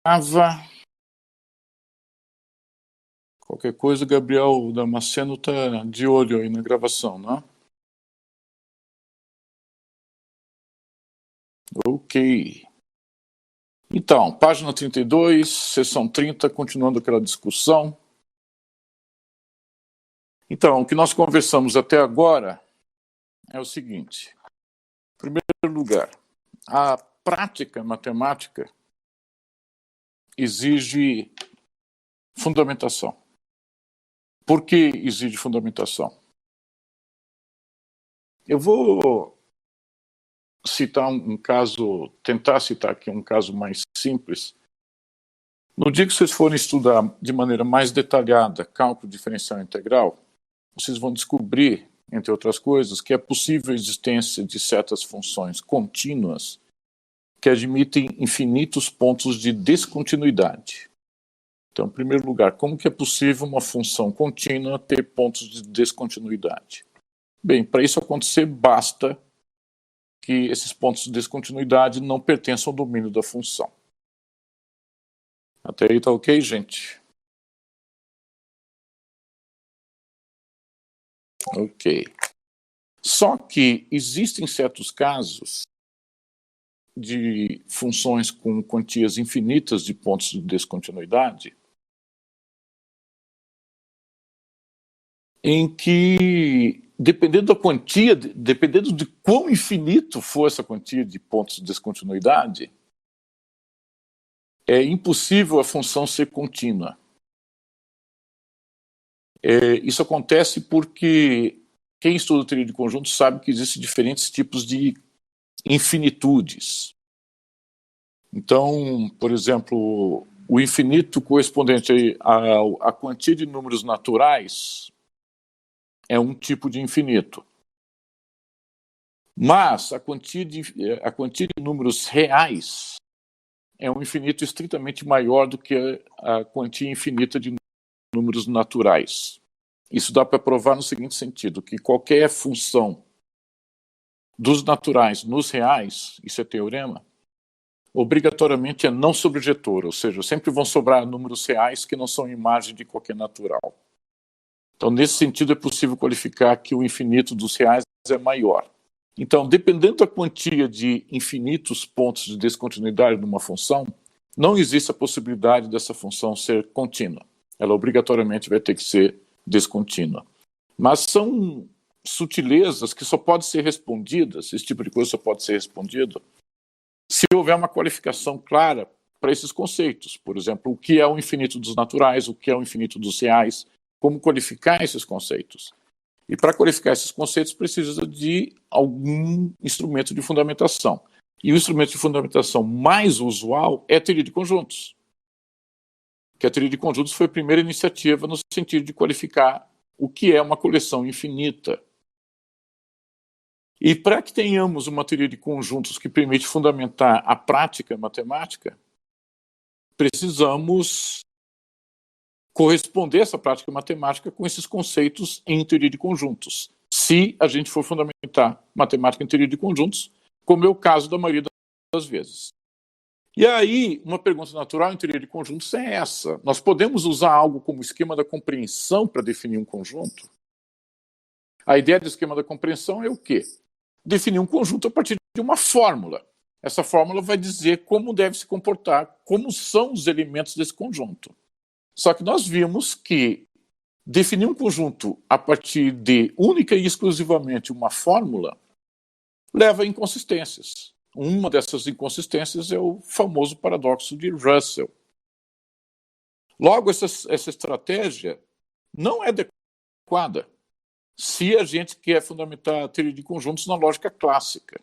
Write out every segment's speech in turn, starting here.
Grava. Qualquer coisa, Gabriel Damasceno tá de olho aí na gravação, né? Ok. Então, página 32, sessão 30, continuando aquela discussão. Então, o que nós conversamos até agora é o seguinte. Em primeiro lugar, a prática matemática exige fundamentação. Por que exige fundamentação? Eu vou citar um caso, tentar citar aqui um caso mais simples. No dia que vocês forem estudar de maneira mais detalhada cálculo diferencial integral, vocês vão descobrir, entre outras coisas, que é possível a existência de certas funções contínuas que admitem infinitos pontos de descontinuidade. Então, em primeiro lugar, como que é possível uma função contínua ter pontos de descontinuidade? Bem, para isso acontecer, basta que esses pontos de descontinuidade não pertençam ao domínio da função. Até aí tá ok, gente? Ok. Só que existem certos casos de funções com quantias infinitas de pontos de descontinuidade em que, dependendo da quantia, dependendo de quão infinito for essa quantia de pontos de descontinuidade, é impossível a função ser contínua. Isso acontece porque quem estuda teoria de conjuntos sabe que existem diferentes tipos de infinitudes. Então, por exemplo, o infinito correspondente à quantia de números naturais é um tipo de infinito. Mas a quantia de números reais é um infinito estritamente maior do que a quantia infinita de números naturais. Isso dá para provar no seguinte sentido, que qualquer função dos naturais nos reais, isso é teorema, obrigatoriamente é não sobrejetora, ou seja, sempre vão sobrar números reais que não são imagem de qualquer natural. Então, nesse sentido, é possível qualificar que o infinito dos reais é maior. Então, dependendo da quantia de infinitos pontos de descontinuidade numa função, não existe a possibilidade dessa função ser contínua. Ela obrigatoriamente vai ter que ser descontínua. Mas são sutilezas que só podem ser respondidas, esse tipo de coisa só pode ser respondido, se houver uma qualificação clara para esses conceitos. Por exemplo, o que é o infinito dos naturais, o que é o infinito dos reais, como qualificar esses conceitos. E para qualificar esses conceitos precisa de algum instrumento de fundamentação. E o instrumento de fundamentação mais usual é a teoria de conjuntos. Que a teoria de conjuntos foi a primeira iniciativa no sentido de qualificar o que é uma coleção infinita. E para que tenhamos uma teoria de conjuntos que permite fundamentar a prática matemática, precisamos corresponder essa prática matemática com esses conceitos em teoria de conjuntos, se a gente for fundamentar matemática em teoria de conjuntos, como é o caso da maioria das vezes. E aí, uma pergunta natural em teoria de conjuntos é essa. Nós podemos usar algo como esquema da compreensão para definir um conjunto? A ideia do esquema da compreensão é o quê? Definir um conjunto a partir de uma fórmula. Essa fórmula vai dizer como deve se comportar, como são os elementos desse conjunto. Só que nós vimos que definir um conjunto a partir de única e exclusivamente uma fórmula leva a inconsistências. Uma dessas inconsistências é o famoso paradoxo de Russell. Logo, essa estratégia não é adequada se a gente quer fundamentar a teoria de conjuntos na lógica clássica.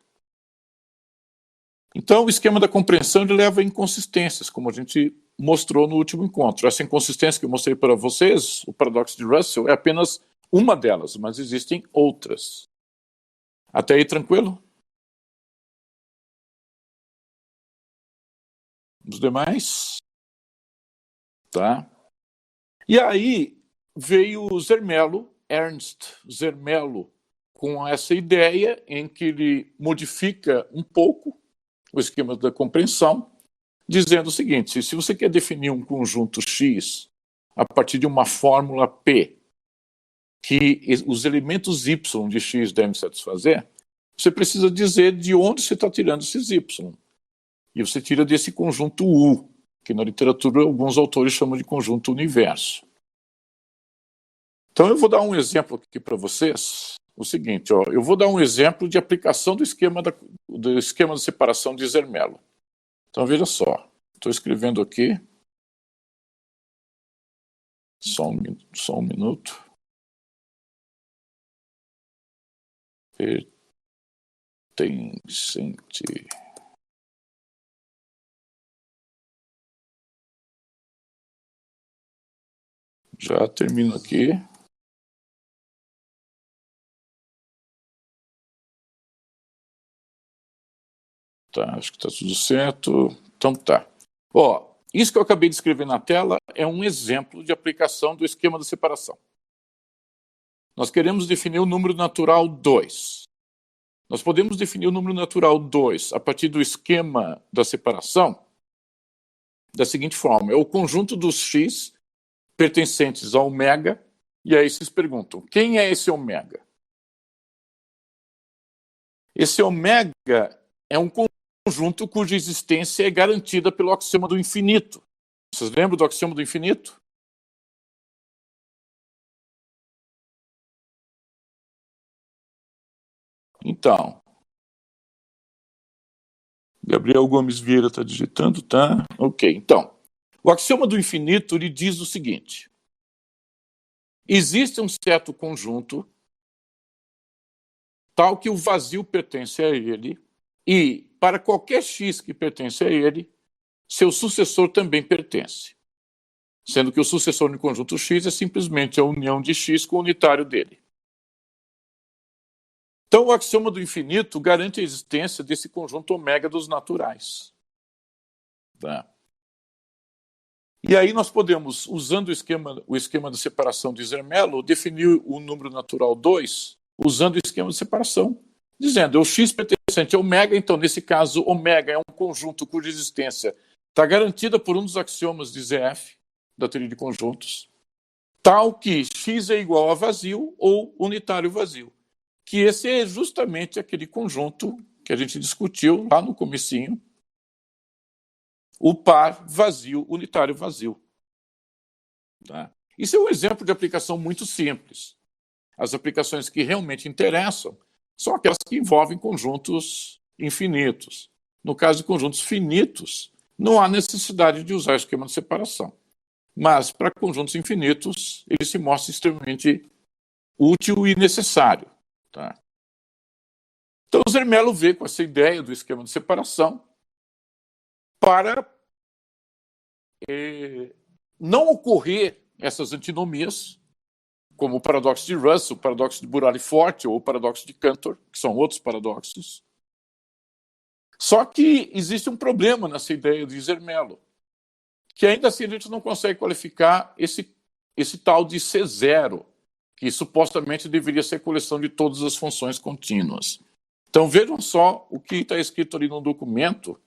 Então, o esquema da compreensão ele leva a inconsistências, como a gente mostrou no último encontro. Essa inconsistência que eu mostrei para vocês, o paradoxo de Russell, é apenas uma delas, mas existem outras. Até aí, tranquilo? Os demais? Tá. E aí veio o Zermelo, Ernst Zermelo, com essa ideia em que ele modifica um pouco o esquema da compreensão, dizendo o seguinte: se você quer definir um conjunto X a partir de uma fórmula P, que os elementos Y de X devem satisfazer, você precisa dizer de onde você está tirando esses Y. E você tira desse conjunto U, que na literatura alguns autores chamam de conjunto universo. Então eu vou dar um exemplo aqui para vocês. O seguinte, ó, eu vou dar um exemplo de aplicação do esquema de separação de Zermelo. Então veja só, estou escrevendo aqui. Só um minuto. Pertencente. Já termino aqui. Tá, acho que está tudo certo. Então tá. Ó, isso que eu acabei de escrever na tela é um exemplo de aplicação do esquema de separação. Nós queremos definir o número natural 2. Nós podemos definir o número natural 2 a partir do esquema da separação da seguinte forma: é o conjunto dos x pertencentes a ômega, e aí vocês perguntam, quem é esse ômega? Esse ômega é um conjunto cuja existência é garantida pelo axioma do infinito. Vocês lembram do axioma do infinito? Então, Gabriel Gomes Vieira está digitando, tá? Ok, então. O axioma do infinito lhe diz o seguinte: existe um certo conjunto tal que o vazio pertence a ele, e para qualquer x que pertence a ele, seu sucessor também pertence. Sendo que o sucessor no conjunto x é simplesmente a união de x com o unitário dele. Então, o axioma do infinito garante a existência desse conjunto ômega dos naturais. Tá? E aí nós podemos, usando o esquema de separação de Zermelo, definir o número natural 2 usando o esquema de separação, dizendo o x pertencente a ômega, então nesse caso ômega é um conjunto cuja existência está garantida por um dos axiomas de ZF, da teoria de conjuntos, tal que x é igual a vazio ou unitário vazio. Que esse é justamente aquele conjunto que a gente discutiu lá no comecinho, o par vazio, unitário vazio. Tá? Isso é um exemplo de aplicação muito simples. As aplicações que realmente interessam são aquelas que envolvem conjuntos infinitos. No caso de conjuntos finitos, não há necessidade de usar o esquema de separação. Mas, para conjuntos infinitos, ele se mostra extremamente útil e necessário. Tá? Então, o Zermelo veio com essa ideia do esquema de separação para não ocorrer essas antinomias, como o paradoxo de Russell, o paradoxo de Burali-Forte ou o paradoxo de Cantor, que são outros paradoxos. Só que existe um problema nessa ideia de Zermelo, que ainda assim a gente não consegue qualificar esse tal de C0, que supostamente deveria ser a coleção de todas as funções contínuas. Então vejam só o que está escrito ali no documento,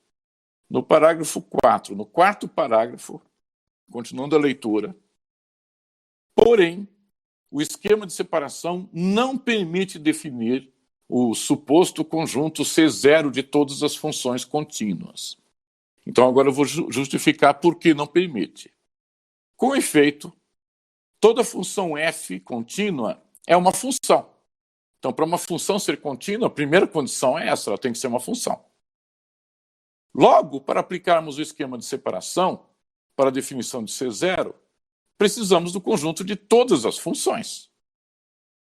no parágrafo 4, no quarto parágrafo, continuando a leitura. Porém, o esquema de separação não permite definir o suposto conjunto C0 de todas as funções contínuas. Então agora eu vou justificar por que não permite. Com efeito, toda função f contínua é uma função. Então, para uma função ser contínua, a primeira condição é essa, ela tem que ser uma função. Logo, para aplicarmos o esquema de separação para a definição de C0, precisamos do conjunto de todas as funções.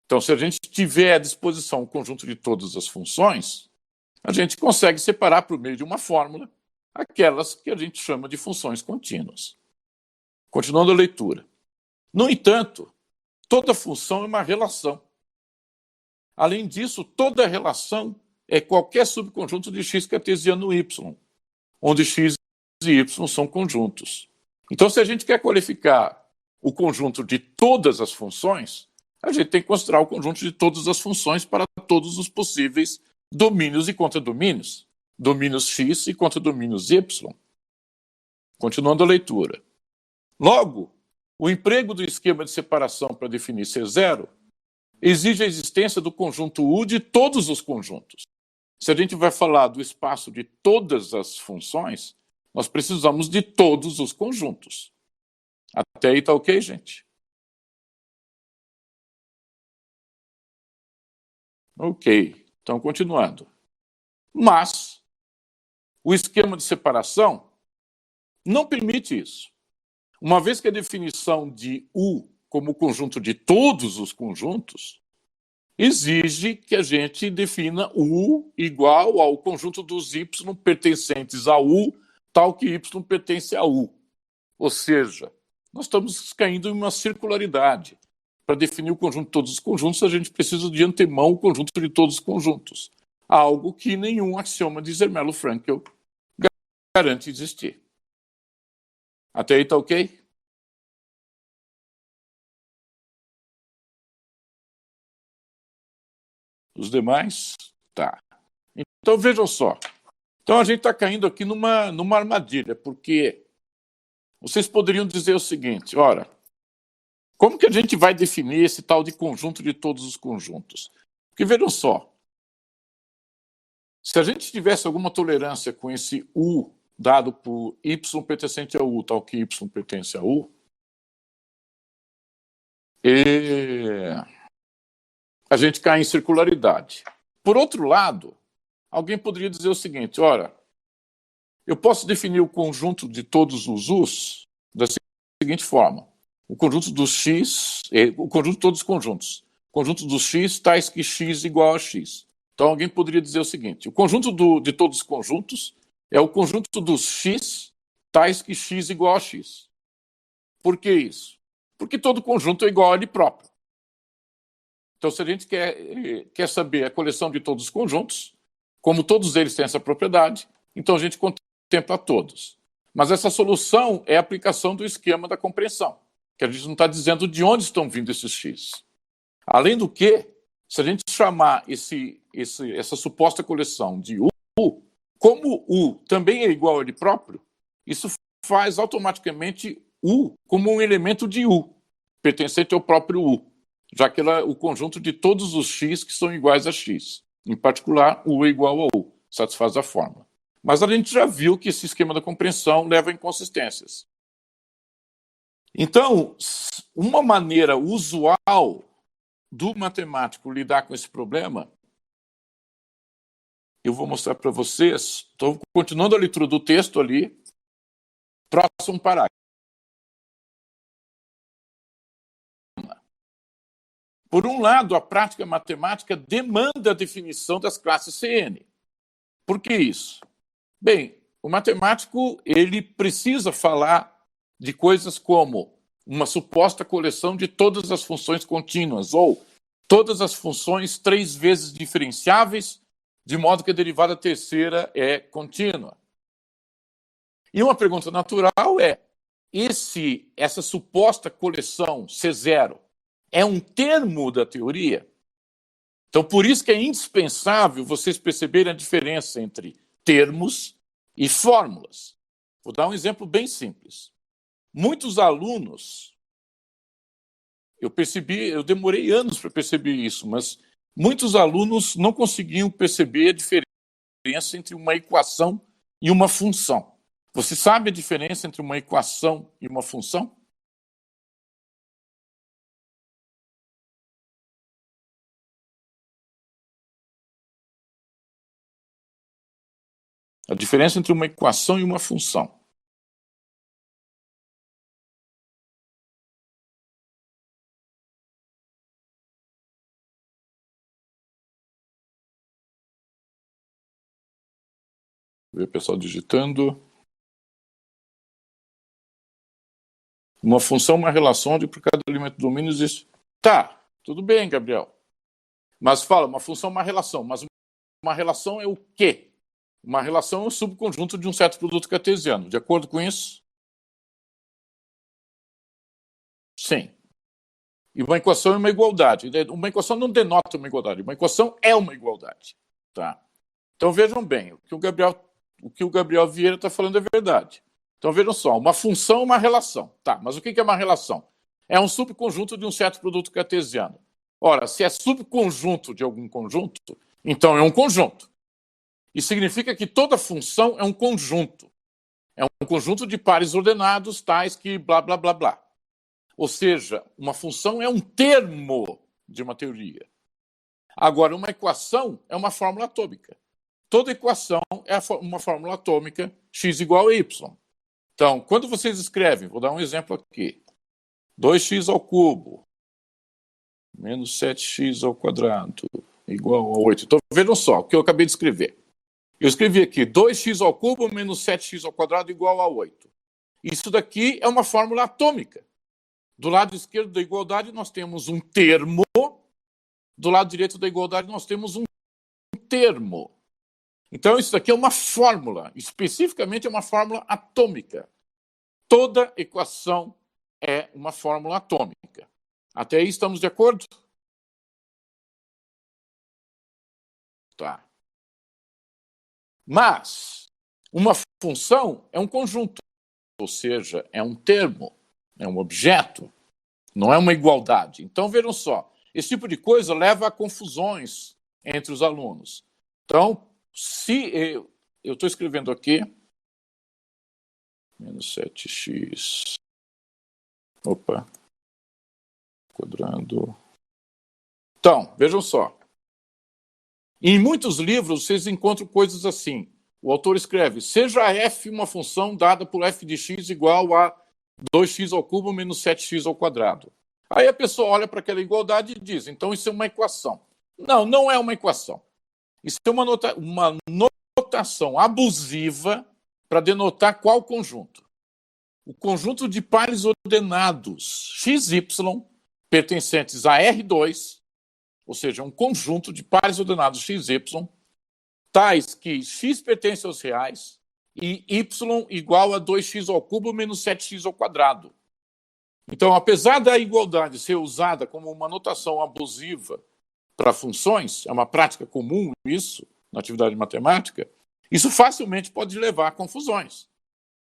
Então, se a gente tiver à disposição o conjunto de todas as funções, a gente consegue separar por meio de uma fórmula aquelas que a gente chama de funções contínuas. Continuando a leitura. No entanto, toda função é uma relação. Além disso, toda relação é qualquer subconjunto de x cartesiano y, onde x e y são conjuntos. Então, se a gente quer qualificar o conjunto de todas as funções, a gente tem que considerar o conjunto de todas as funções para todos os possíveis domínios e contradomínios. Domínios x e contradomínios y. Continuando a leitura. Logo, o emprego do esquema de separação para definir C0 exige a existência do conjunto U de todos os conjuntos. Se a gente vai falar do espaço de todas as funções, nós precisamos de todos os conjuntos. Até aí tá ok, gente? Ok, então continuando. Mas o esquema de separação não permite isso. Uma vez que a definição de U como conjunto de todos os conjuntos exige que a gente defina U igual ao conjunto dos Y pertencentes a U, tal que Y pertence a U. Ou seja, nós estamos caindo em uma circularidade. Para definir o conjunto de todos os conjuntos, a gente precisa de antemão o conjunto de todos os conjuntos. Algo que nenhum axioma de Zermelo-Fraenkel garante existir. Até aí tá ok? Os demais? Tá. Então vejam só. Então a gente está caindo aqui numa armadilha, porque vocês poderiam dizer o seguinte, ora, como que a gente vai definir esse tal de conjunto de todos os conjuntos? Porque vejam só, se a gente tivesse alguma tolerância com esse U dado por Y pertencente a U, tal que Y pertence a U, a gente cai em circularidade. Por outro lado, alguém poderia dizer o seguinte, ora, eu posso definir o conjunto de todos os U's da seguinte forma. O conjunto dos X, o conjunto de todos os conjuntos. O conjunto dos X tais que X igual a X. Então alguém poderia dizer o seguinte, o conjunto de todos os conjuntos é o conjunto dos X tais que X igual a X. Por que isso? Porque todo conjunto é igual a ele próprio. Então se a gente quer saber a coleção de todos os conjuntos, como todos eles têm essa propriedade, então a gente contempla todos. Mas essa solução é a aplicação do esquema da compreensão, que a gente não está dizendo de onde estão vindo esses X. Além do que, se a gente chamar essa suposta coleção de U, como U também é igual a ele próprio, isso faz automaticamente U como um elemento de U, pertencente ao próprio U, já que ela é o conjunto de todos os X que são iguais a X. Em particular, U é igual a U, satisfaz a fórmula. Mas a gente já viu que esse esquema da compreensão leva a inconsistências. Então, uma maneira usual do matemático lidar com esse problema, eu vou mostrar para vocês, estou continuando a leitura do texto ali, próximo parágrafo. Por um lado, a prática matemática demanda a definição das classes CN. Por que isso? Bem, o matemático ele precisa falar de coisas como uma suposta coleção de todas as funções contínuas ou todas as funções 3 vezes diferenciáveis, de modo que a derivada terceira é contínua. E uma pergunta natural é, essa suposta coleção C0 é um termo da teoria? Então, por isso que é indispensável vocês perceberem a diferença entre termos e fórmulas. Vou dar um exemplo bem simples. Muitos alunos, eu demorei anos para perceber isso, mas muitos alunos não conseguiam perceber a diferença entre uma equação e uma função. Você sabe a diferença entre uma equação e uma função? A diferença entre uma equação e uma função. Ver o pessoal digitando. Uma função, uma relação onde por cada elemento do domínio existe. Tá, tudo bem, Gabriel. Mas fala, uma função é uma relação. Mas uma relação é o quê? Uma relação é um subconjunto de um certo produto cartesiano. De acordo com isso? Sim. E uma equação é uma igualdade. Uma equação não denota uma igualdade. Uma equação é uma igualdade. Tá? Então vejam bem, o que o Gabriel Vieira está falando é verdade. Então, vejam só, uma função é uma relação. Tá, mas o que é uma relação? É um subconjunto de um certo produto cartesiano. Ora, se é subconjunto de algum conjunto, então é um conjunto. Isso significa que toda função é um conjunto. É um conjunto de pares ordenados, tais que blá, blá, blá, blá. Ou seja, uma função é um termo de uma teoria. Agora, uma equação é uma fórmula atômica. Toda equação é uma fórmula atômica, x igual a y. Então, quando vocês escrevem, vou dar um exemplo aqui, 2x ao cubo menos 7x ao quadrado igual a 8. Então, vejam só o que eu acabei de escrever. Eu escrevi aqui 2x ao cubo menos 7x ao quadrado igual a 8. Isso daqui é uma fórmula atômica. Do lado esquerdo da igualdade, nós temos um termo. Do lado direito da igualdade, nós temos um termo. Então, isso daqui é uma fórmula. Especificamente, é uma fórmula atômica. Toda equação é uma fórmula atômica. Até aí estamos de acordo? Tá. Mas uma função é um conjunto, ou seja, é um termo, é um objeto, não é uma igualdade. Então, vejam só, esse tipo de coisa leva a confusões entre os alunos. Então, se eu estou escrevendo aqui, menos 7x, opa, quadrado. Então, vejam só. Em muitos livros, vocês encontram coisas assim. O autor escreve, seja f uma função dada por f de x igual a 2x ao cubo menos 7x ao quadrado. Aí a pessoa olha para aquela igualdade e diz, então isso é uma equação. Não, não é uma equação. Isso é uma notação abusiva para denotar qual conjunto? O conjunto de pares ordenados xy pertencentes a R2, ou seja, um conjunto de pares ordenados XY, tais que x pertence aos reais e y igual a 2x ao cubo menos 7x ao quadrado. Então, apesar da igualdade ser usada como uma notação abusiva para funções, é uma prática comum isso, na atividade matemática, isso facilmente pode levar a confusões.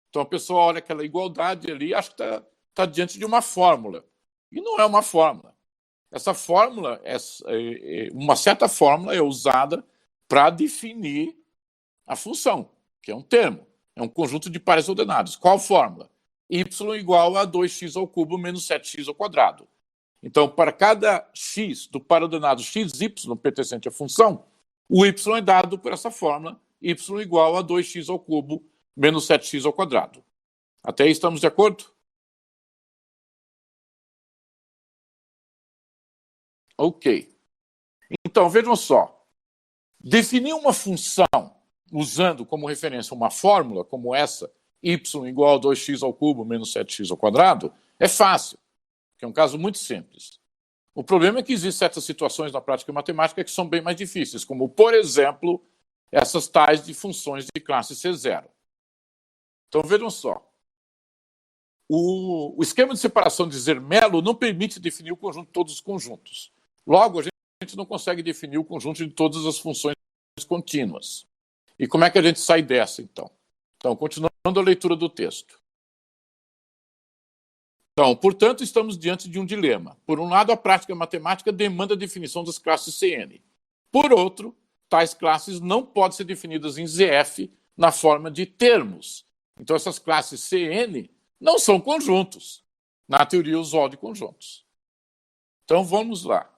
Então, a pessoa olha aquela igualdade ali e acha que está diante de uma fórmula. E não é uma fórmula. Essa fórmula, uma certa fórmula é usada para definir a função, que é um termo, é um conjunto de pares ordenados. Qual fórmula? Y igual a 2x ao cubo menos 7x ao quadrado. Então, para cada x do par ordenado xy pertencente à função, o y é dado por essa fórmula, y igual a 2x ao cubo menos 7x ao quadrado. Até aí estamos de acordo? Ok. Então, vejam só. Definir uma função usando como referência uma fórmula como essa, y igual a 2x ao cubo menos 7x ao quadrado, é fácil, que é um caso muito simples. O problema é que existem certas situações na prática matemática que são bem mais difíceis, como, por exemplo, essas tais de funções de classe C0. Então, vejam só. O esquema de separação de Zermelo não permite definir o conjunto de todos os conjuntos. Logo, a gente não consegue definir o conjunto de todas as funções contínuas. E como é que a gente sai dessa, então? Então, continuando a leitura do texto. Então, portanto, estamos diante de um dilema. Por um lado, a prática matemática demanda a definição das classes Cn. Por outro, tais classes não podem ser definidas em ZF na forma de termos. Então, essas classes Cn não são conjuntos, na teoria usual de conjuntos. Então, vamos lá.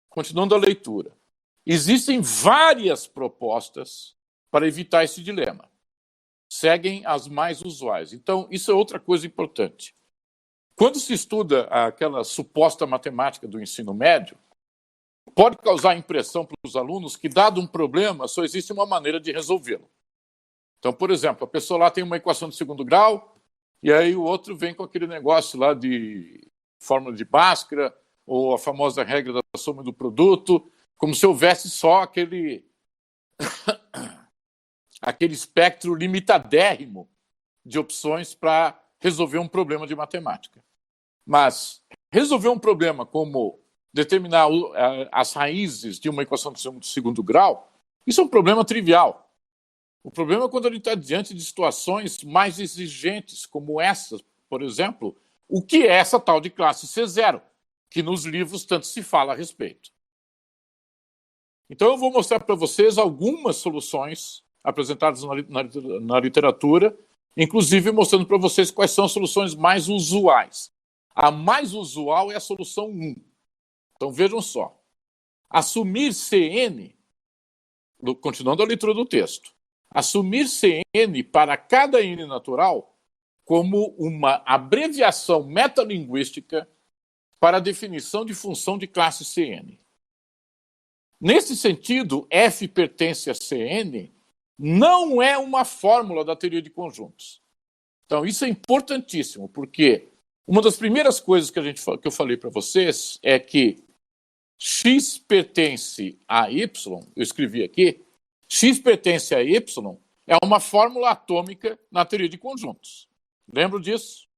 Continuando a leitura. Existem várias propostas para evitar esse dilema. Seguem as mais usuais. Então, isso é outra coisa importante. Quando se estuda aquela suposta matemática do ensino médio, pode causar a impressão para os alunos que, dado um problema, só existe uma maneira de resolvê-lo. Então, por exemplo, a pessoa lá tem uma equação de segundo grau, e aí o outro vem com aquele negócio lá de fórmula de Bhaskara, ou a famosa regra da soma do produto, como se houvesse só aquele espectro limitadérrimo de opções para resolver um problema de matemática. Mas resolver um problema como determinar as raízes de uma equação de segundo grau, isso é um problema trivial. O problema é quando a gente está diante de situações mais exigentes, como essa, por exemplo, o que é essa tal de classe C0, que nos livros tanto se fala a respeito. Então eu vou mostrar para vocês algumas soluções apresentadas na literatura, inclusive mostrando para vocês quais são as soluções mais usuais. A mais usual é a solução 1. Então vejam só. Assumir Cn, continuando a leitura do texto, assumir Cn para cada n natural como uma abreviação metalinguística para a definição de função de classe Cn. Nesse sentido, f pertence a Cn não é uma fórmula da teoria de conjuntos. Então, isso é importantíssimo, porque uma das primeiras coisas que eu falei para vocês é que x pertence a y, eu escrevi aqui, x pertence a y é uma fórmula atômica na teoria de conjuntos. Lembram disso?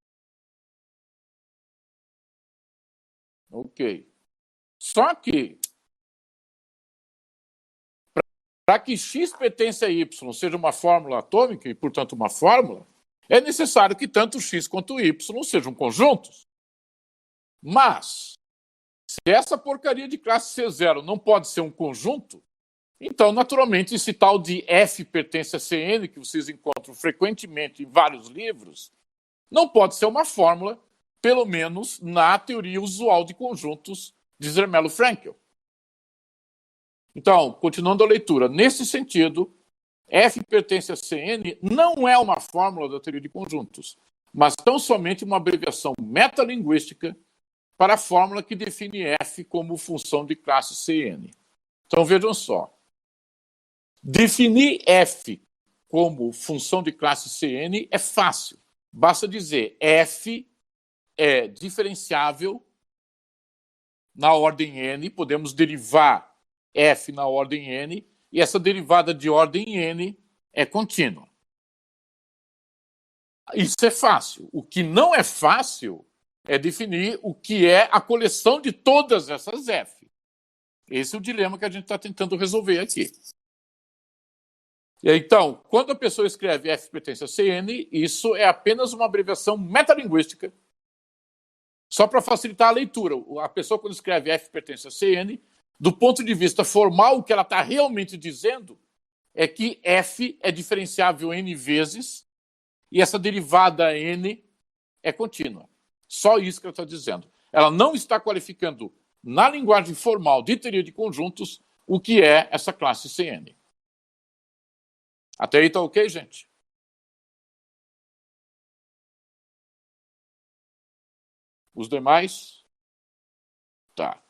Ok. Só que, para que x pertence a y seja uma fórmula atômica e, portanto, uma fórmula, é necessário que tanto x quanto y sejam conjuntos. Mas, se essa porcaria de classe C0 não pode ser um conjunto, então, naturalmente, esse tal de f pertence a Cn, que vocês encontram frequentemente em vários livros, não pode ser uma fórmula, pelo menos na teoria usual de conjuntos de Zermelo-Fraenkel. Então, continuando a leitura, nesse sentido, f pertence a Cn não é uma fórmula da teoria de conjuntos, mas tão somente uma abreviação metalinguística para a fórmula que define f como função de classe Cn. Então, vejam só. Definir f como função de classe Cn é fácil. Basta dizer f é diferenciável na ordem n, podemos derivar f na ordem n, e essa derivada de ordem n é contínua. Isso é fácil. O que não é fácil é definir o que é a coleção de todas essas f. Esse é o dilema que a gente está tentando resolver aqui. Então, quando a pessoa escreve f pertence a Cn, isso é apenas uma abreviação metalinguística, só para facilitar a leitura. A pessoa, quando escreve f pertence a Cn, do ponto de vista formal, o que ela está realmente dizendo é que f é diferenciável n vezes e essa derivada n é contínua. Só isso que ela está dizendo. Ela não está qualificando, na linguagem formal de teoria de conjuntos, o que é essa classe Cn. Até aí está ok, gente? Os demais? Tá.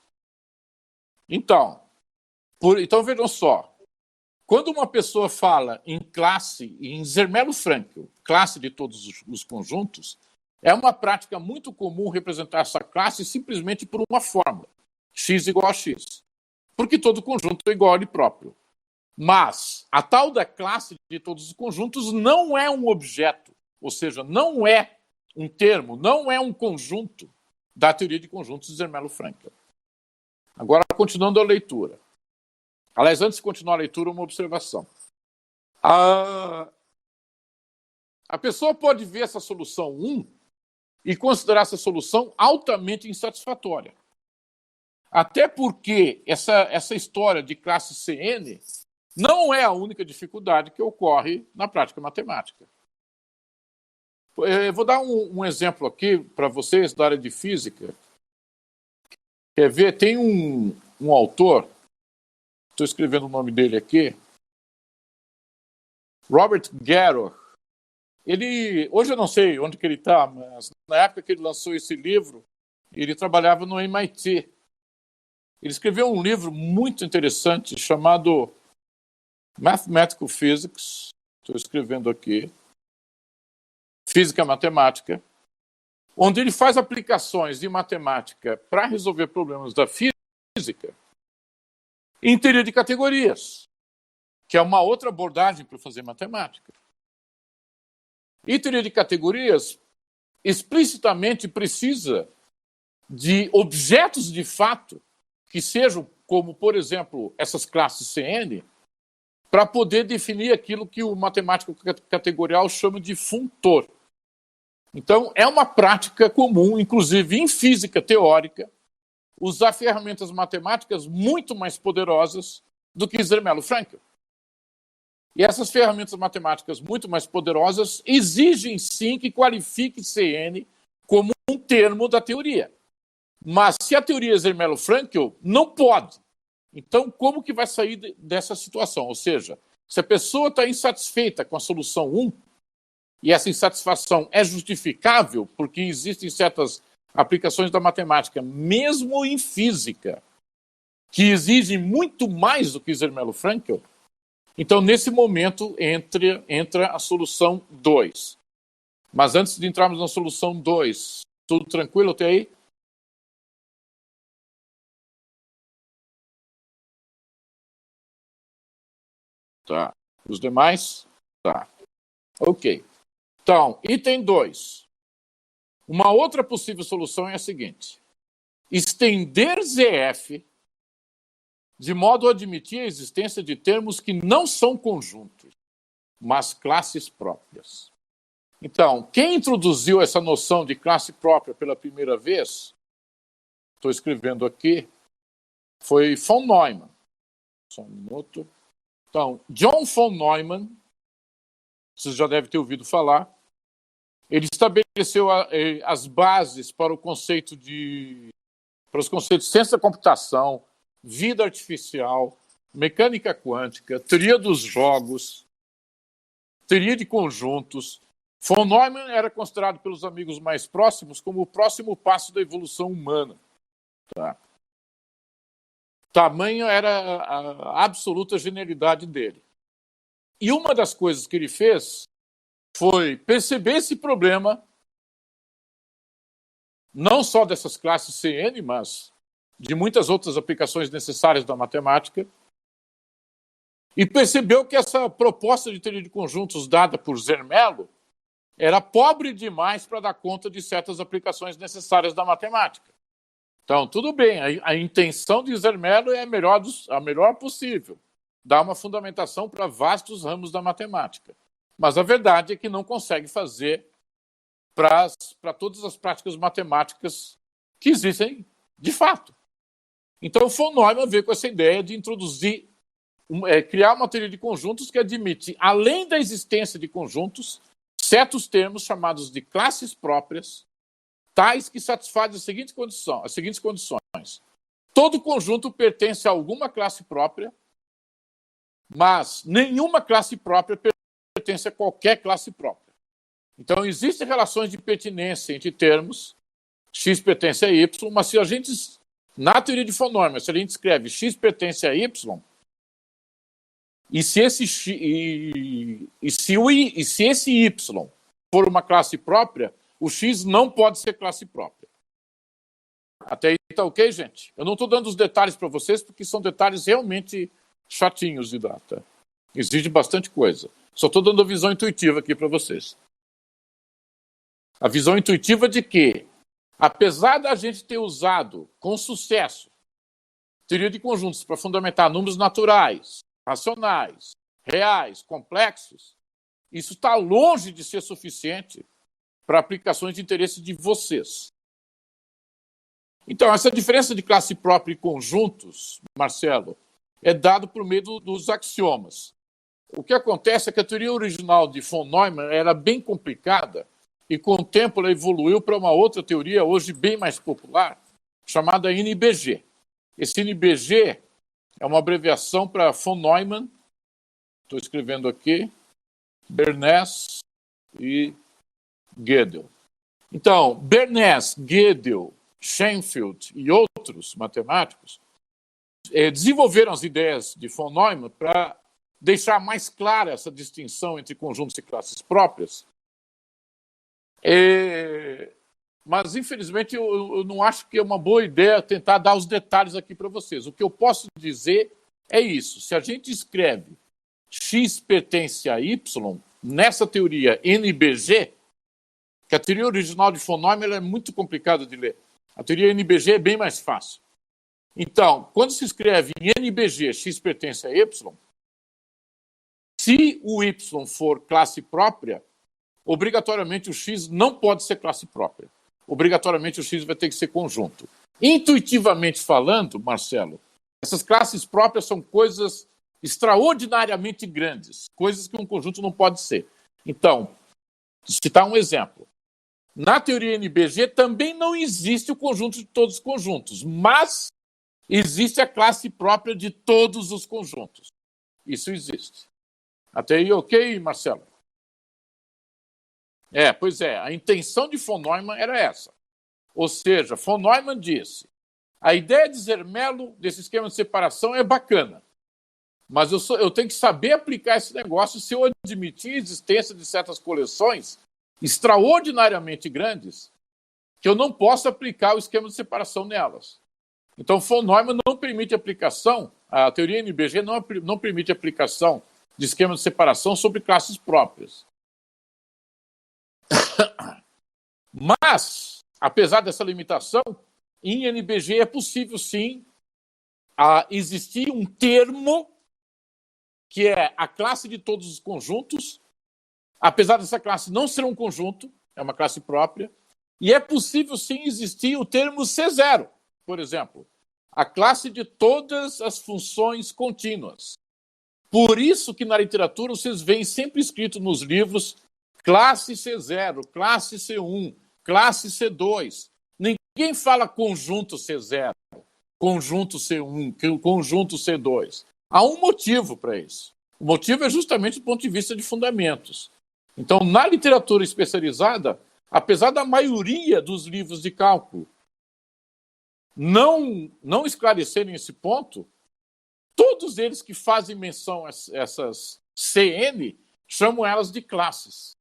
Então vejam só. Quando uma pessoa fala em classe, em Zermelo-Fraenkel, classe de todos os conjuntos, é uma prática muito comum representar essa classe simplesmente por uma fórmula, x igual a x, porque todo conjunto é igual a ele próprio. Mas a tal da classe de todos os conjuntos não é um objeto, ou seja, não é um termo, não é um conjunto da teoria de conjuntos de Zermelo-Fraenkel. Agora, continuando a leitura. Aliás, antes de continuar a leitura, uma observação. A pessoa pode ver essa solução 1 e considerar essa solução altamente insatisfatória. Até porque essa história de classe Cn não é a única dificuldade que ocorre na prática matemática. Eu vou dar um exemplo aqui para vocês da área de física. Quer ver? Tem um autor, estou escrevendo o nome dele aqui, Robert Garroch. Hoje eu não sei onde que ele está, mas na época que ele lançou esse livro, ele trabalhava no MIT. Ele escreveu um livro muito interessante chamado Mathematical Physics, estou escrevendo aqui, Física Matemática, onde ele faz aplicações de matemática para resolver problemas da física em teoria de categorias, que é uma outra abordagem para fazer matemática. E teoria de categorias explicitamente precisa de objetos de fato que sejam, como, por exemplo, essas classes Cn, para poder definir aquilo que o matemático categorial chama de funtor. Então, é uma prática comum, inclusive em física teórica, usar ferramentas matemáticas muito mais poderosas do que Zermelo-Fraenkel. E essas ferramentas matemáticas muito mais poderosas exigem, sim, que qualifique CN como um termo da teoria. Mas se a teoria é Zermelo-Fraenkel, não pode. Então, como que vai sair dessa situação? Ou seja, se a pessoa está insatisfeita com a solução 1, e essa insatisfação é justificável, porque existem certas aplicações da matemática, mesmo em física, que exigem muito mais do que Zermelo-Fraenkel, então, nesse momento, entra a solução 2. Mas antes de entrarmos na solução 2, tudo tranquilo até aí? Tá. Os demais? Tá. Ok. Então, item 2. Uma outra possível solução é a seguinte: estender ZF de modo a admitir a existência de termos que não são conjuntos, mas classes próprias. Então, quem introduziu essa noção de classe própria pela primeira vez, estou escrevendo aqui, foi von Neumann. Só um minuto. Então, John von Neumann, vocês já devem ter ouvido falar, ele estabeleceu as bases para os conceitos de ciência da computação, vida artificial, mecânica quântica, teoria dos jogos, teoria de conjuntos. Von Neumann era considerado pelos amigos mais próximos como o próximo passo da evolução humana. Tá? Tamanho era a absoluta genialidade dele. E uma das coisas que ele fez foi perceber esse problema, não só dessas classes CN, mas de muitas outras aplicações necessárias da matemática, e percebeu que essa proposta de teoria de conjuntos dada por Zermelo era pobre demais para dar conta de certas aplicações necessárias da matemática. Então, tudo bem, a intenção de Zermelo é a melhor possível, dar uma fundamentação para vastos ramos da matemática. Mas a verdade é que não consegue fazer para todas as práticas matemáticas que existem de fato. Então, von Neumann veio com essa ideia de introduzir, criar uma teoria de conjuntos que admite, além da existência de conjuntos, certos termos chamados de classes próprias, tais que satisfazem as seguintes condições. Todo conjunto pertence a alguma classe própria, mas nenhuma classe própria pertence a qualquer classe própria. Então, existem relações de pertinência entre termos, x pertence a y, mas se a gente, na teoria de von Neumann, se a gente escreve x pertence a y, e se esse y for uma classe própria, o x não pode ser classe própria. Até aí tá ok, gente? Eu não estou dando os detalhes para vocês, porque são detalhes realmente chatinhos de dar. Tá? Exige bastante coisa. Só estou dando a visão intuitiva aqui para vocês. A visão intuitiva de que, apesar da gente ter usado com sucesso teoria de conjuntos para fundamentar números naturais, racionais, reais, complexos, isso está longe de ser suficiente para aplicações de interesse de vocês. Então, essa diferença de classe própria e conjuntos, Marcelo, é dado por meio dos axiomas. O que acontece é que a teoria original de von Neumann era bem complicada e, com o tempo, ela evoluiu para uma outra teoria, hoje bem mais popular, chamada NBG. Esse NBG é uma abreviação para von Neumann, estou escrevendo aqui, Bernays e Gödel. Então, Bernays, Gödel, Schoenfeld e outros matemáticos desenvolveram as ideias de von Neumann para deixar mais clara essa distinção entre conjuntos e classes próprias. Mas, infelizmente, eu não acho que é uma boa ideia tentar dar os detalhes aqui para vocês. O que eu posso dizer é isso. Se a gente escreve x pertence a y, nessa teoria NBG, que a teoria original de von Neumann é muito complicada de ler. A teoria NBG é bem mais fácil. Então, quando se escreve em NBG x pertence a y, Se o Y for classe própria, obrigatoriamente o X não pode ser classe própria. Obrigatoriamente o X vai ter que ser conjunto. Intuitivamente falando, Marcelo, essas classes próprias são coisas extraordinariamente grandes, coisas que um conjunto não pode ser. Então, citar um exemplo. Na teoria NBG também não existe o conjunto de todos os conjuntos, mas existe a classe própria de todos os conjuntos. Isso existe. Até aí, ok, Marcelo? Pois é, a intenção de von Neumann era essa. Ou seja, von Neumann disse, a ideia de Zermelo, desse esquema de separação, é bacana, mas eu tenho que saber aplicar esse negócio se eu admitir a existência de certas coleções extraordinariamente grandes que eu não posso aplicar o esquema de separação nelas. Então, von Neumann não permite aplicação, a teoria NBG não permite aplicação de esquema de separação sobre classes próprias. Mas, apesar dessa limitação, em NBG é possível, sim, existir um termo que é a classe de todos os conjuntos, apesar dessa classe não ser um conjunto, é uma classe própria, e é possível, sim, existir o termo C0, por exemplo, a classe de todas as funções contínuas. Por isso que na literatura vocês veem sempre escrito nos livros classe C0, classe C1, classe C2. Ninguém fala conjunto C0, conjunto C1, conjunto C2. Há um motivo para isso. O motivo é justamente do ponto de vista de fundamentos. Então, na literatura especializada, apesar da maioria dos livros de cálculo não esclarecerem esse ponto, todos eles que fazem menção a essas CN chamam elas de classes.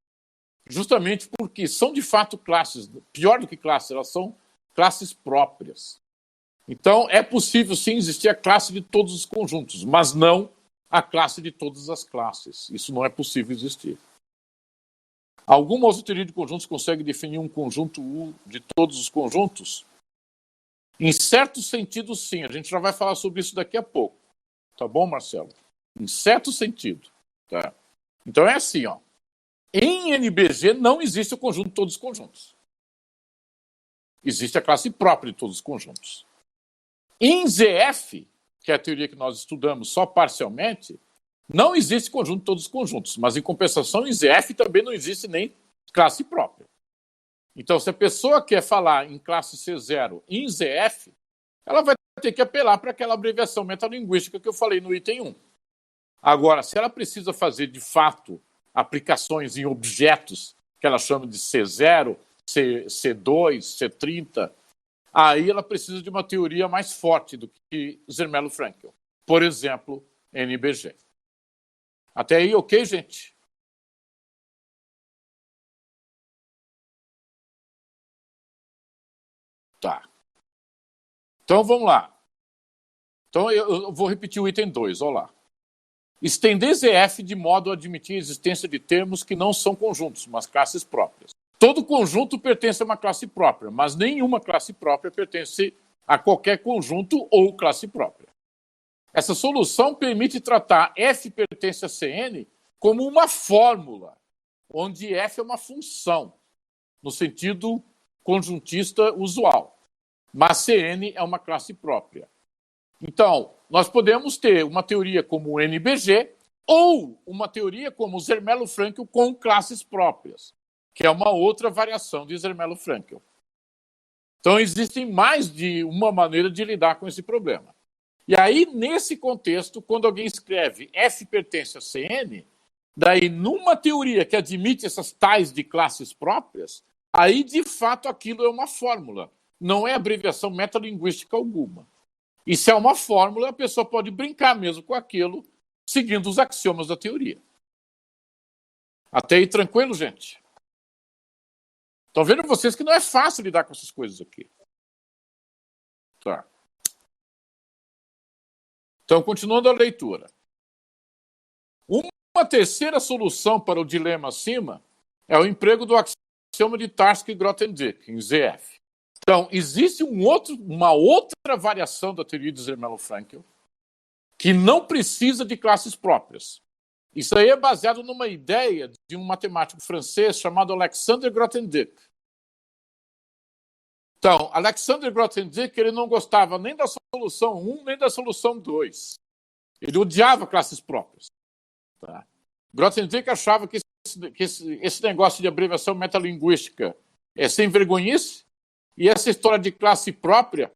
Justamente porque são, de fato, classes, pior do que classes, elas são classes próprias. Então, é possível, sim, existir a classe de todos os conjuntos, mas não a classe de todas as classes. Isso não é possível existir. Alguma outra teoria de conjuntos consegue definir um conjunto U de todos os conjuntos? Em certo sentido, sim. A gente já vai falar sobre isso daqui a pouco. Tá bom, Marcelo? Em certo sentido. Tá? Então, é assim, ó. Em NBG não existe o conjunto de todos os conjuntos. Existe a classe própria de todos os conjuntos. Em ZF, que é a teoria que nós estudamos só parcialmente, não existe conjunto de todos os conjuntos, mas em compensação em ZF também não existe nem classe própria. Então, se a pessoa quer falar em classe C0 em ZF, ela vai ter que apelar para aquela abreviação metalinguística que eu falei no item 1. Agora, se ela precisa fazer de fato aplicações em objetos que ela chama de C0, C2, C30, aí ela precisa de uma teoria mais forte do que Zermelo-Fraenkel. Por exemplo, NBG. Até aí, ok, gente? Tá. Então, vamos lá. Então, eu vou repetir o item 2, olha lá. Estender ZF de modo a admitir a existência de termos que não são conjuntos, mas classes próprias. Todo conjunto pertence a uma classe própria, mas nenhuma classe própria pertence a qualquer conjunto ou classe própria. Essa solução permite tratar F pertence a Cn como uma fórmula, onde F é uma função, no sentido conjuntista usual, mas Cn é uma classe própria. Então, nós podemos ter uma teoria como o NBG ou uma teoria como o Zermelo-Fraenkel com classes próprias, que é uma outra variação de Zermelo-Fraenkel. Então, existem mais de uma maneira de lidar com esse problema. E aí, nesse contexto, quando alguém escreve F pertence a Cn, daí, numa teoria que admite essas tais de classes próprias, aí, de fato, aquilo é uma fórmula, não é abreviação metalinguística alguma. E se é uma fórmula, a pessoa pode brincar mesmo com aquilo, seguindo os axiomas da teoria. Até aí, tranquilo, gente? Estão vendo vocês que não é fácil lidar com essas coisas aqui. Tá. Então, continuando a leitura. Uma terceira solução para o dilema acima é o emprego do axioma de Tarski-Grothendieck, em ZF. Então, existe uma outra variação da teoria de Zermelo-Fraenkel que não precisa de classes próprias. Isso aí é baseado numa ideia de um matemático francês chamado Alexander Grothendieck. Então, Alexander Grothendieck, ele não gostava nem da solução 1, nem da solução 2. Ele odiava classes próprias. Tá? Grothendieck achava que esse negócio de abreviação metalinguística é sem vergonhice, e essa história de classe própria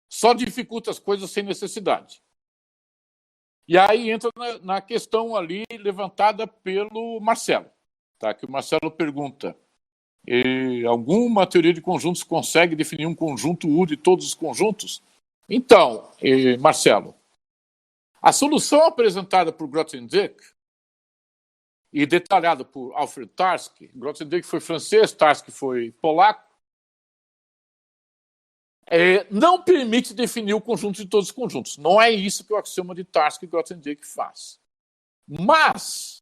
só dificulta as coisas sem necessidade. E aí entra na questão ali levantada pelo Marcelo, tá? Que o Marcelo pergunta: alguma teoria de conjuntos consegue definir um conjunto U de todos os conjuntos? Então, Marcelo, a solução apresentada por Grothendieck e detalhada por Alfred Tarski, Grothendieck foi francês, Tarski foi polaco, não permite definir o conjunto de todos os conjuntos. Não é isso que o axioma de Tarski e Grothendieck faz. Mas,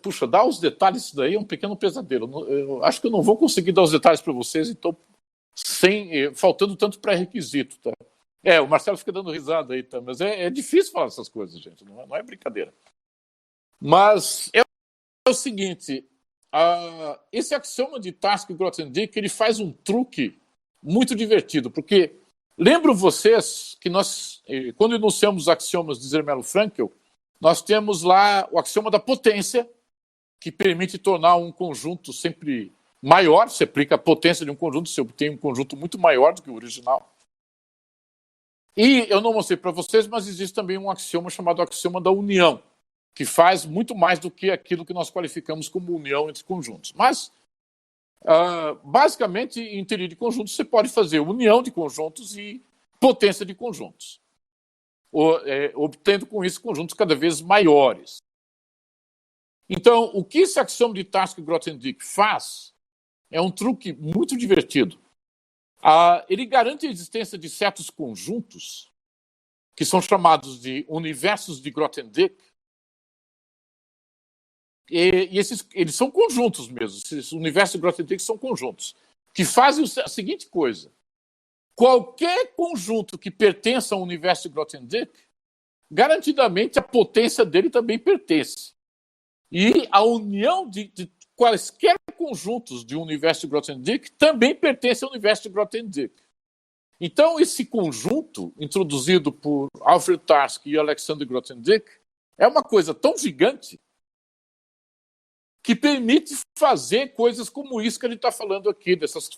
puxa, dar os detalhes disso daí é um pequeno pesadelo. Eu acho que eu não vou conseguir dar os detalhes para vocês, então, faltando tanto pré-requisito. Tá? O Marcelo fica dando risada aí, tá? Mas é difícil falar essas coisas, gente. Não é brincadeira. Mas é o seguinte, esse axioma de Tarski e Grothendieck, ele faz um truque muito divertido, porque lembro vocês que nós, quando enunciamos os axiomas de Zermelo-Fraenkel, nós temos lá o axioma da potência, que permite tornar um conjunto sempre maior. Você aplica a potência de um conjunto, você obtém um conjunto muito maior do que o original. E eu não mostrei para vocês, mas existe também um axioma chamado axioma da união, que faz muito mais do que aquilo que nós qualificamos como união entre conjuntos. Mas, basicamente, em teoria de conjuntos, você pode fazer união de conjuntos e potência de conjuntos, obtendo com isso conjuntos cada vez maiores. Então, o que esse axioma de Tarski e Grothendieck faz é um truque muito divertido. Ele garante a existência de certos conjuntos, que são chamados de universos de Grothendieck, e eles são conjuntos mesmo. Esses universos de Grothendieck são conjuntos, que fazem a seguinte coisa: qualquer conjunto que pertença ao universo de Grothendieck, garantidamente a potência dele também pertence. E a união de quaisquer conjuntos de um universo de Grothendieck também pertence ao universo de Grothendieck. Então, esse conjunto, introduzido por Alfred Tarski e Alexander Grothendieck, é uma coisa tão gigante que permite fazer coisas como isso que a gente está falando aqui, dessas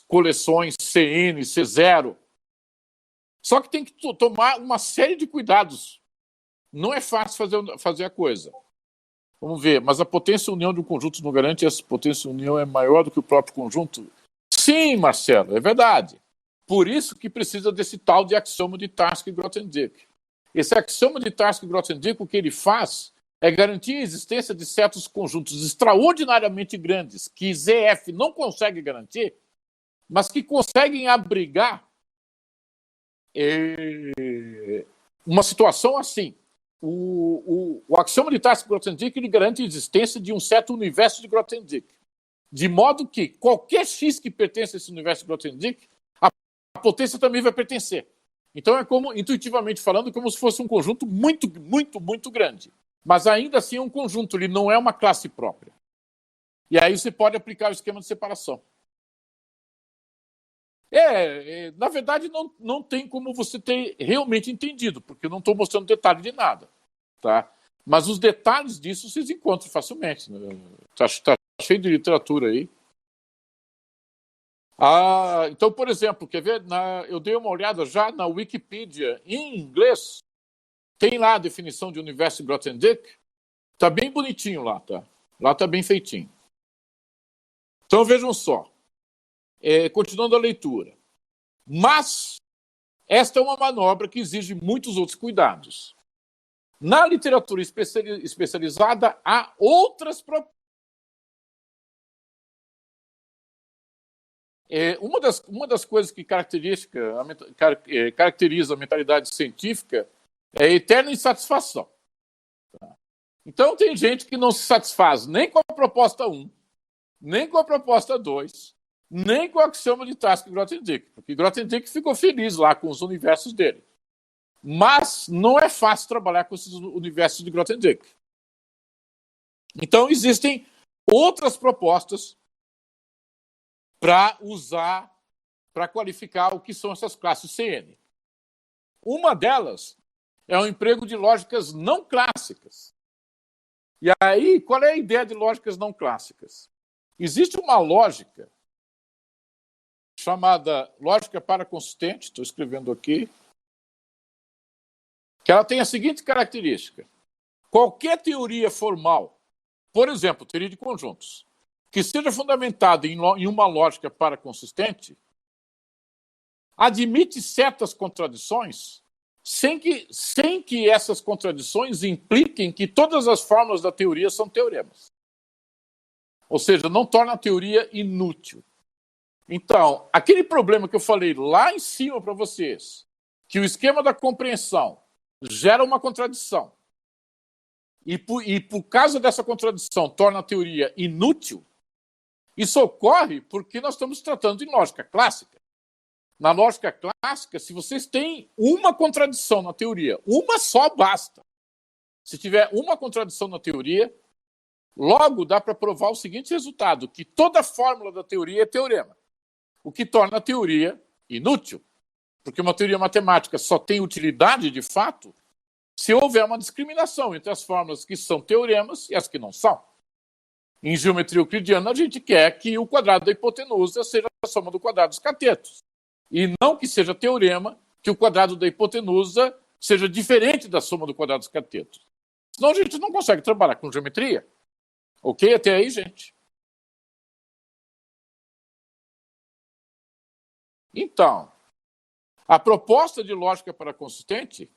coleções CN, C0. Só que tem que tomar uma série de cuidados. Não é fácil fazer a coisa. Vamos ver, mas a potência união de um conjunto não garante essa potência união é maior do que o próprio conjunto? Sim, Marcelo, é verdade. Por isso que precisa desse tal de axioma de Tarski e Grothendieck. Esse axioma de Tarski e Grothendieck, o que ele faz é garantir a existência de certos conjuntos extraordinariamente grandes que ZF não consegue garantir, mas que conseguem abrigar uma situação assim. O axioma de Tarski e Grothendieck, ele garante a existência de um certo universo de Grothendieck, de modo que qualquer X que pertence a esse universo de Grothendieck, a potência também vai pertencer. Então é como, intuitivamente falando, como se fosse um conjunto muito, muito, muito grande. Mas ainda assim é um conjunto, ele não é uma classe própria. E aí você pode aplicar o esquema de separação. Na verdade, não tem como você ter realmente entendido, porque eu não estou mostrando detalhe de nada. Tá? Mas os detalhes disso vocês encontram facilmente. Está cheio de literatura aí. Então, por exemplo, quer ver? Eu dei uma olhada já na Wikipedia em inglês. Tem lá a definição de universo de Grothendieck. Está bem bonitinho lá, tá? Lá está bem feitinho. Então, vejam só. Continuando a leitura. Mas esta é uma manobra que exige muitos outros cuidados. Na literatura especializada, há outras propostas. Uma das coisas que caracteriza a mentalidade científica é a eterna insatisfação. Então, tem gente que não se satisfaz nem com a proposta 1, nem com a proposta 2, nem com o axioma de Tarski e Grothendieck, porque Grothendieck ficou feliz lá com os universos dele. Mas não é fácil trabalhar com esses universos de Grothendieck. Então, existem outras propostas para usar, para qualificar o que são essas classes CN. Uma delas é o emprego de lógicas não clássicas. E aí, qual é a ideia de lógicas não clássicas? Existe uma lógica chamada lógica paraconsistente, estou escrevendo aqui, que ela tem a seguinte característica. Qualquer teoria formal, por exemplo, teoria de conjuntos, que seja fundamentada em uma lógica paraconsistente, admite certas contradições sem que essas contradições impliquem que todas as fórmulas da teoria são teoremas. Ou seja, não torna a teoria inútil. Então, aquele problema que eu falei lá em cima para vocês, que o esquema da compreensão gera uma contradição, e por causa dessa contradição torna a teoria inútil, isso ocorre porque nós estamos tratando de lógica clássica. Na lógica clássica, se vocês têm uma contradição na teoria, uma só basta. Se tiver uma contradição na teoria, logo dá para provar o seguinte resultado, que toda fórmula da teoria é teorema, o que torna a teoria inútil, porque uma teoria matemática só tem utilidade de fato se houver uma discriminação entre as fórmulas que são teoremas e as que não são. Em geometria euclidiana, a gente quer que o quadrado da hipotenusa seja a soma do quadrado dos catetos. E não que seja teorema que o quadrado da hipotenusa seja diferente da soma do quadrado dos catetos. Senão a gente não consegue trabalhar com geometria. Ok? Até aí, gente? Então, a proposta de lógica paraconsistente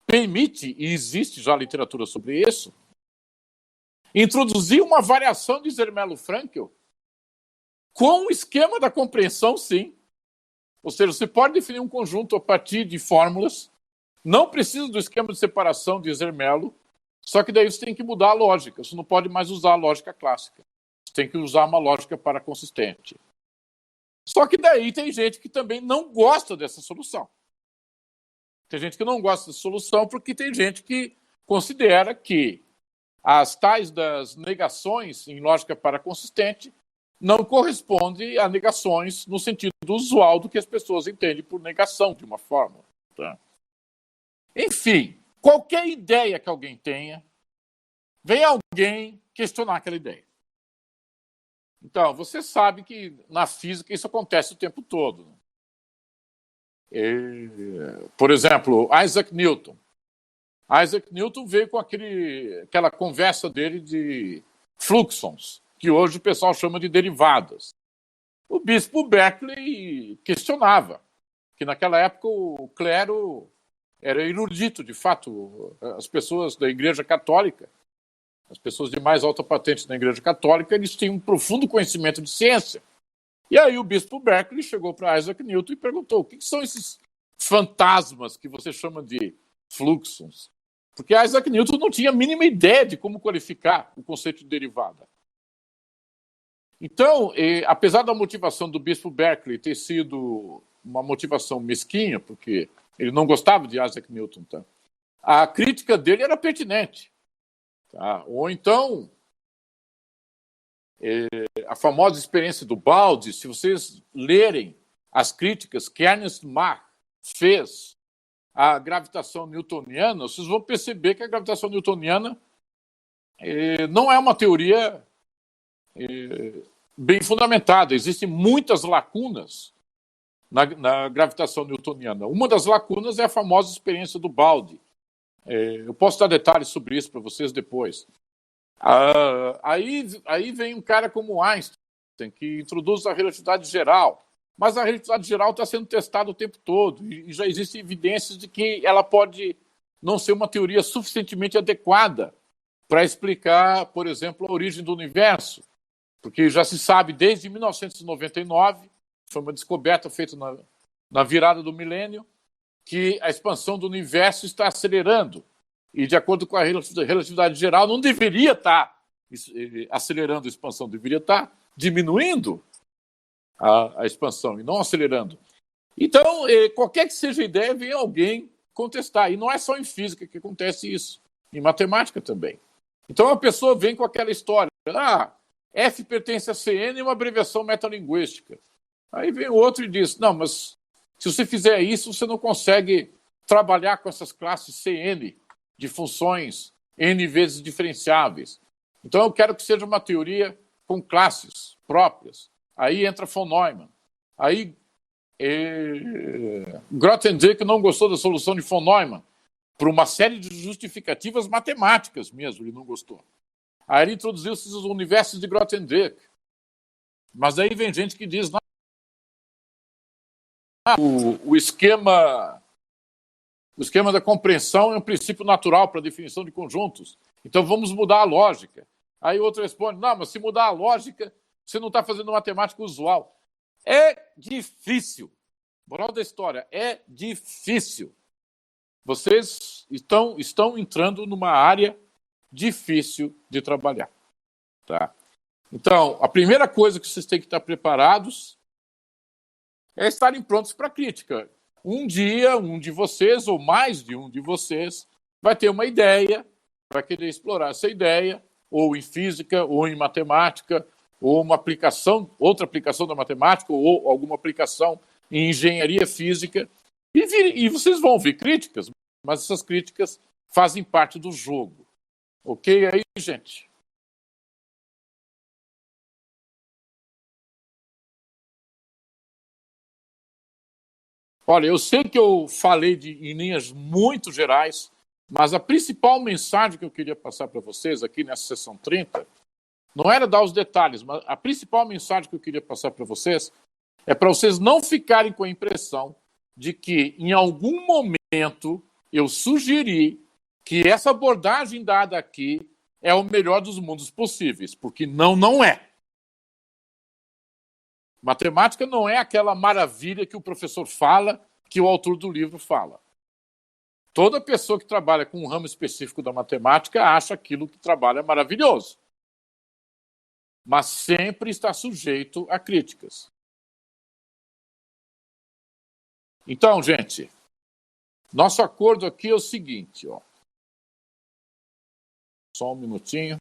permite, e existe já literatura sobre isso, introduzir uma variação de Zermelo-Fraenkel com o esquema da compreensão, sim. Ou seja, você pode definir um conjunto a partir de fórmulas, não precisa do esquema de separação de Zermelo, só que daí você tem que mudar a lógica. Você não pode mais usar a lógica clássica. Você tem que usar uma lógica paraconsistente. Só que daí tem gente que também não gosta dessa solução. Tem gente que não gosta dessa solução porque tem gente que considera que as tais das negações em lógica paraconsistente não correspondem a negações no sentido usual do que as pessoas entendem por negação de uma fórmula. Tá? Enfim, qualquer ideia que alguém tenha, vem alguém questionar aquela ideia. Então, você sabe que na física isso acontece o tempo todo. Por exemplo, Isaac Newton. Isaac Newton veio com aquela conversa dele de fluxons, que hoje o pessoal chama de derivadas. O bispo Berkeley questionava que naquela época o clero era erudito, de fato. As pessoas da Igreja Católica, as pessoas de mais alta patente na Igreja Católica, eles tinham um profundo conhecimento de ciência. E aí o bispo Berkeley chegou para Isaac Newton e perguntou: o que são esses fantasmas que você chama de fluxons? Porque Isaac Newton não tinha a mínima ideia de como qualificar o conceito de derivada. Então, apesar da motivação do bispo Berkeley ter sido uma motivação mesquinha, porque ele não gostava de Isaac Newton, tá? A crítica dele era pertinente. Tá? Ou então, a famosa experiência do balde, se vocês lerem as críticas que Ernst Mach fez à gravitação newtoniana, vocês vão perceber que a gravitação newtoniana não é uma teoria bem fundamentada. Existem muitas lacunas na gravitação newtoniana. Uma das lacunas é a famosa experiência do balde. Eu posso dar detalhes sobre isso para vocês depois. Aí vem um cara como Einstein, que introduz a relatividade geral. Mas a relatividade geral está sendo testada o tempo todo e já existem evidências de que ela pode não ser uma teoria suficientemente adequada para explicar, por exemplo, a origem do universo. Porque já se sabe desde 1999, foi uma descoberta feita na virada do milênio, que a expansão do universo está acelerando. E, de acordo com a relatividade geral, não deveria estar acelerando a expansão, deveria estar diminuindo a expansão e não acelerando. Então, qualquer que seja a ideia, vem alguém contestar. E não é só em física que acontece isso, em matemática também. Então a pessoa vem com aquela história, F pertence a CN e uma abreviação metalinguística. Aí vem o outro e diz, não, mas se você fizer isso, você não consegue trabalhar com essas classes CN de funções N vezes diferenciáveis. Então eu quero que seja uma teoria com classes próprias. Aí entra von Neumann. Aí Grothendieck não gostou da solução de von Neumann por uma série de justificativas matemáticas mesmo, ele não gostou. Aí ele introduziu os universos de Grothendieck. Mas aí vem gente que diz o esquema da compreensão é um princípio natural para a definição de conjuntos. Então vamos mudar a lógica. Aí outro responde, não, mas se mudar a lógica, você não está fazendo matemática usual. É difícil. Moral da história, é difícil. Vocês estão entrando numa área difícil de trabalhar. Tá? Então, a primeira coisa que vocês têm que estar preparados é estarem prontos para a crítica. Um dia, um de vocês, ou mais de um de vocês, vai ter uma ideia, vai querer explorar essa ideia, ou em física, ou em matemática, ou uma aplicação, outra aplicação da matemática, ou alguma aplicação em engenharia física, e vocês vão ouvir críticas, mas essas críticas fazem parte do jogo. Ok aí, gente? Olha, eu sei que eu falei em linhas muito gerais, mas a principal mensagem que eu queria passar para vocês aqui nessa sessão 30 não era dar os detalhes, mas a principal mensagem que eu queria passar para vocês é para vocês não ficarem com a impressão de que, em algum momento, eu sugeri que essa abordagem dada aqui é o melhor dos mundos possíveis, porque não é. Matemática não é aquela maravilha que o professor fala, que o autor do livro fala. Toda pessoa que trabalha com um ramo específico da matemática acha aquilo que trabalha maravilhoso. Mas sempre está sujeito a críticas. Então, gente, nosso acordo aqui é o seguinte, ó. Só um minutinho.